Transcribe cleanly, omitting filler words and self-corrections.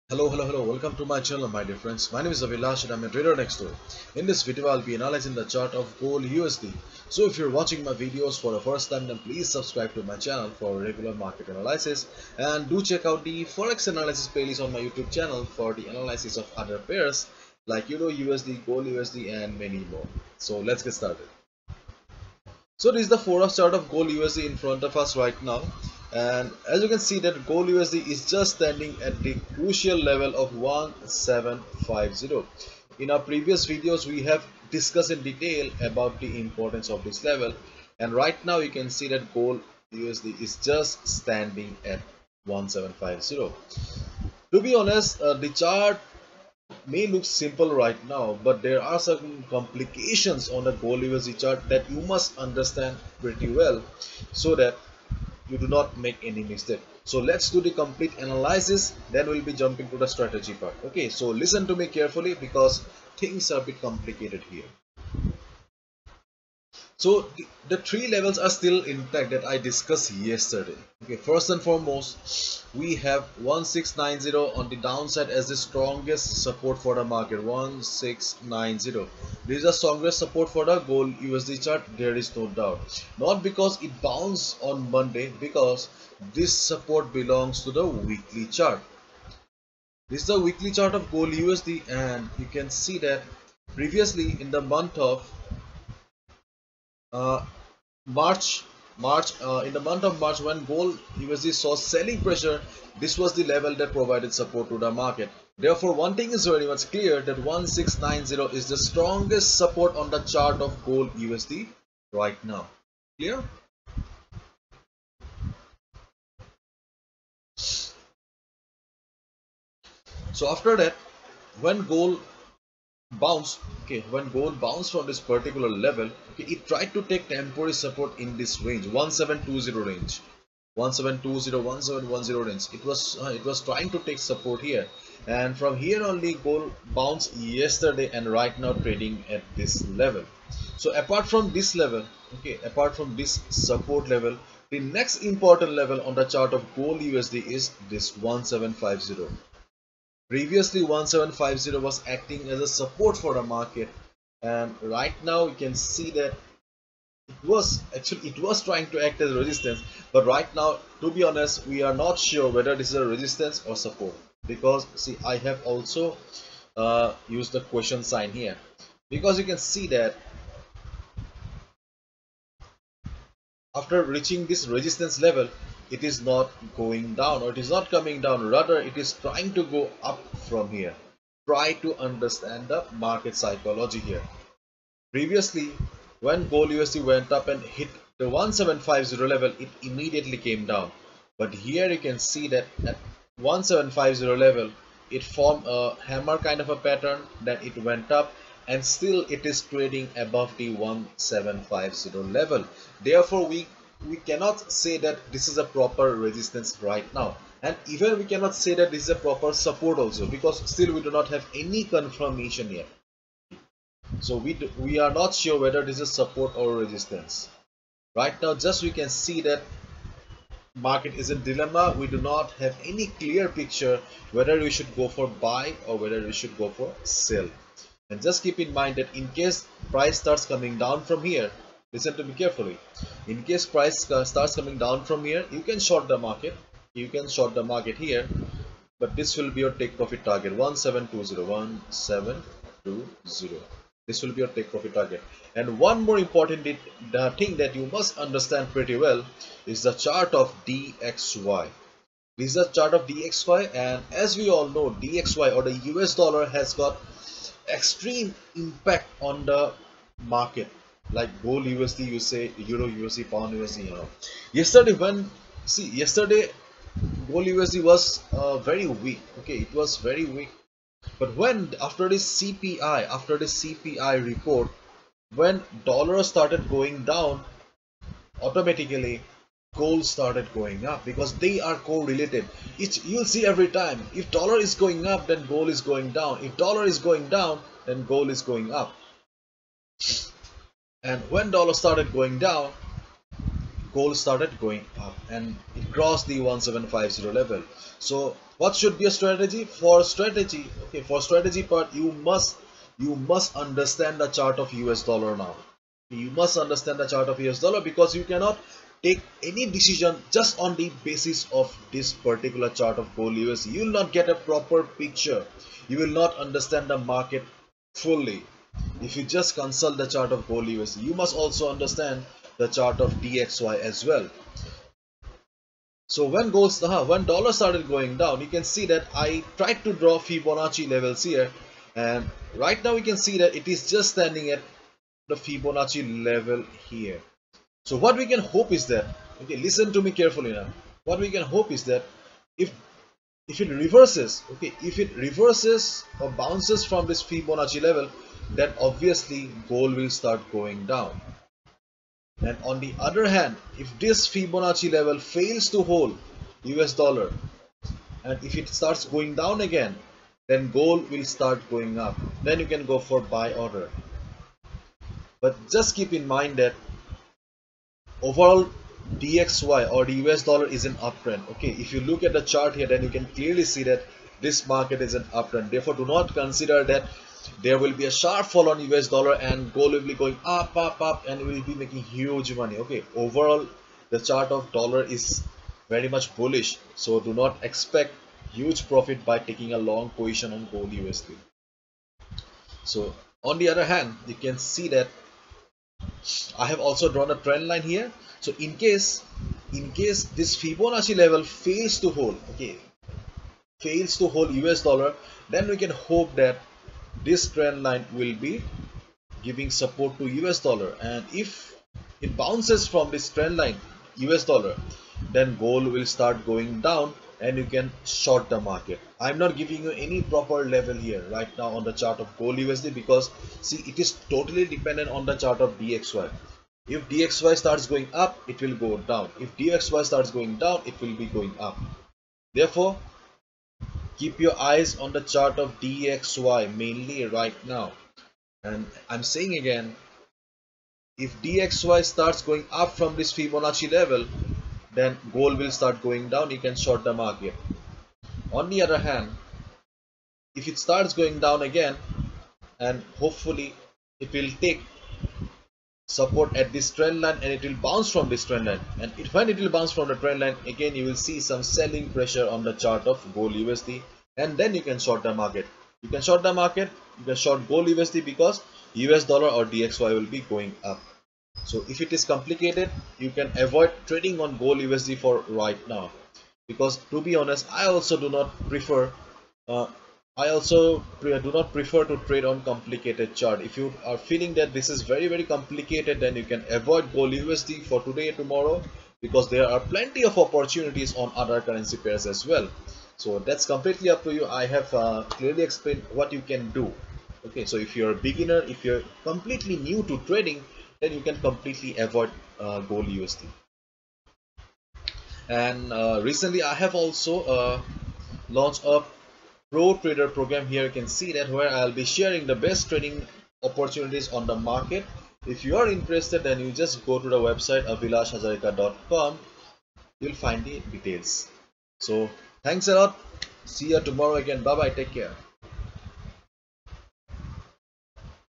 Hello, welcome to my channel, my dear friends. My name is Avilash and I'm a trader next door. In this video, I'll be analyzing the chart of gold USD. So if you're watching my videos for the first time, then please subscribe to my channel for regular market analysis, and do check out the Forex analysis playlist on my YouTube channel for the analysis of other pairs like Euro USD, Gold USD, and many more. So let's get started. So this is the Forex chart of gold USD in front of us right now, and as you can see that gold USD is just standing at the crucial level of 1750. In our previous videos we have discussed in detail about the importance of this level, and right now you can see that gold USD is just standing at 1750. To be honest, the chart may look simple right now, but there are certain complications on the gold USD chart that you must understand pretty well so that you do not make any mistake. So let's do the complete analysis, then we'll be jumping to the strategy part. Okay, so listen to me carefully because things are a bit complicated here. So the three levels are still intact that I discussed yesterday. Okay, first and foremost, we have 1690 on the downside as the strongest support for the market. 1690. This is the strongest support for the gold USD chart. There is no doubt. Not because it bounced on Monday, because this support belongs to the weekly chart. This is the weekly chart of gold USD, and you can see that previously in the month of uh, in the month of March, when gold USD saw selling pressure, this was the level that provided support to the market. Therefore, one thing is very much clear that 1690 is the strongest support on the chart of gold USD right now. Clear? So after that, when gold bounced from this particular level, okay, it tried to take temporary support in this range, 1720 range. 1720, 1710 range. It was trying to take support here, and from here only gold bounced yesterday and right now trading at this level. So apart from this level, okay, apart from this support level, the next important level on the chart of gold USD is this 1750. Previously 1750 was acting as a support for the market, and right now you can see that it was trying to act as resistance, but right now, to be honest, we are not sure whether this is a resistance or support, because see, I have also used the question sign here, because you can see that after reaching this resistance level, it is not going down, or it is not coming down, rather it is trying to go up from here. Try to understand the market psychology here. Previously, when gold USD went up and hit the 1750 level, it immediately came down. But here you can see that at 1750 level, it formed a hammer kind of a pattern, then it went up, and still it is trading above the 1750 level. Therefore, we cannot say that this is a proper resistance right now, and even we cannot say that this is a proper support also, because still we do not have any confirmation yet. So we are not sure whether this is support or resistance. Right now, just we can see that market is in dilemma. We do not have any clear picture whether we should go for buy or whether we should go for sell. And just keep in mind that in case price starts coming down from here, listen to me carefully. In case price starts coming down from here, you can short the market. You can short the market here, but this will be your take profit target, 1720, 1720. This will be your take profit target. And one more important the thing that you must understand pretty well is the chart of DXY. This is the chart of DXY, and as we all know, DXY or the US dollar has got extreme impact on the market, like gold USD, you say Euro USD, Pound USD. Yesterday gold USD was very weak. Okay, it was very weak. But when after the CPI report, when dollar started going down, automatically gold started going up, because they are correlated. You'll see every time, if dollar is going up, then gold is going down. If dollar is going down, then gold is going up. And when dollar started going down, gold started going up and it crossed the 1750 level. So what should be a strategy? For strategy, okay, for strategy part, you must understand the chart of US dollar now. You must understand the chart of US dollar, because you cannot take any decision just on the basis of this particular chart of gold USD. You will not get a proper picture. You will not understand the market fully if you just consult the chart of gold USD. You must also understand the chart of DXY as well. So when dollar started going down, you can see that I tried to draw Fibonacci levels here, and right now we can see that it is just standing at the Fibonacci level here. So what we can hope is that, okay, listen to me carefully now. What we can hope is that if it reverses, okay, if it reverses or bounces from this Fibonacci level, then obviously gold will start going down. And on the other hand, if this Fibonacci level fails to hold US dollar, and if it starts going down again, then gold will start going up. Then you can go for buy order. But just keep in mind that overall DXY or the US dollar is an uptrend. Okay, if you look at the chart here, then you can clearly see that this market is an uptrend. Therefore, do not consider that there will be a sharp fall on US dollar and gold will be going up, and will be making huge money. Okay, overall the chart of dollar is very much bullish, so do not expect huge profit by taking a long position on gold USD. So on the other hand, you can see that I have also drawn a trend line here. So in case this Fibonacci level fails to hold, okay, fails to hold US dollar, then we can hope that this trend line will be giving support to US dollar, and if it bounces from this trend line US dollar, then gold will start going down and you can short the market. I'm not giving you any proper level here right now on the chart of gold USD, because see, it is totally dependent on the chart of DXY. If DXY starts going up, it will go down. If DXY starts going down, it will be going up. Therefore, keep your eyes on the chart of DXY mainly right now. And I'm saying again, if DXY starts going up from this Fibonacci level, then gold will start going down. You can short the market. On the other hand, if it starts going down again, and hopefully it will take support at this trend line and it will bounce from this trend line, and when it will bounce from the trend line again, you will see some selling pressure on the chart of gold USD, and then you can short the market. You can short the market, you can short gold USD, because US dollar or DXY will be going up. So if it is complicated, you can avoid trading on gold USD for right now, because to be honest, I also do not prefer to trade on complicated chart. If you are feeling that this is very complicated, then you can avoid gold USD for today and tomorrow, because there are plenty of opportunities on other currency pairs as well. So that's completely up to you. I have clearly explained what you can do. Okay, so if you're a beginner, if you're completely new to trading, then you can completely avoid gold USD. And recently I have also launched a Pro Trader program. Here you can see that, where I'll be sharing the best trading opportunities on the market. If you are interested, then you just go to the website abhilashhazarika.com. You'll find the details. So thanks a lot. See you tomorrow again. Bye bye. Take care.